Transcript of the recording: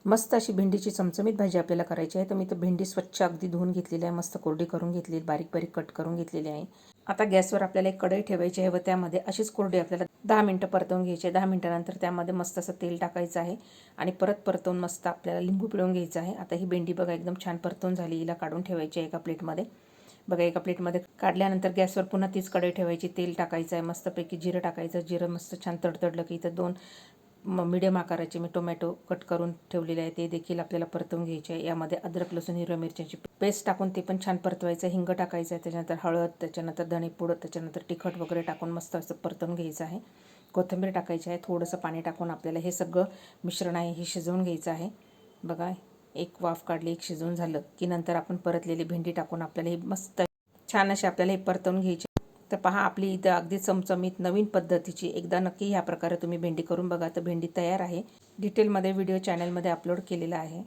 मस्त अशी भेंडीची चमचमीत भाजी आपल्याला करायची आहे. तर मी तर भेंडी स्वच्छ अगदी धुवून घेतलेली आहे, मस्त कोरडी करून घेतली, बारीक बारीक कट करून घेतलेली आहे. आता गॅसवर आपल्याला एक कढई ठेवायची आहे व त्यामध्ये अशीच कोरडी आपल्याला 10 मिनटं परतवून घ्यायची आहे. 10 मिनटानंतर त्यामध्ये मस्त असं तेल टाकायचं आहे आणि परत परतवून मस्त आपल्याला लिंबू पिळून घ्यायचं आहे. आता ही भेंडी बघा एकदम छान परतवून झाली, हिला काढून ठेवायची आहे एका प्लेटमध्ये. बघा एका प्लेटमध्ये काढल्यानंतर गॅसवर पुन्हा तीच कढई ठेवायची, तेल टाकायचं आहे, मस्तपैकी जिरं टाकायचं. जिरं मस्त छान तडतडलं की इथं 2 मीडियम आकाराचे मी टोमॅटो कट करून ठेवलेले आहे, ते देखील आपल्याला परतवून घ्यायचे आहे. यामध्ये अद्रक लसूण हिरव्या मिरच्याची पेस्ट टाकून ते पण छान परतवायचं. हिंग टाकायचं आहे, त्याच्यानंतर हळद, त्याच्यानंतर धणेपूड, त्याच्यानंतर तिखट वगैरे टाकून मस्त असं परतवून घ्यायचं आहे. कोथिंबीर टाकायची आहे, थोडंसं पाणी टाकून आपल्याला हे सगळं मिश्रण आहे हे शिजवून घ्यायचं आहे. बघा एक वाफ काढली, एक शिजवून झालं की नंतर आपण परतलेली भेंडी टाकून आपल्याला हे मस्त छान असे आपल्याला हे परतवून घ्यायचे. तर पहा आपली इथं अगदी चमचमीत नवीन पद्धतीची एकदा नक्की ह्या प्रकारे तुम्ही भेंडी करून बघा. तर भेंडी तयार आहे. डिटेलमध्ये व्हिडिओ चॅनलमध्ये अपलोड केलेला आहे.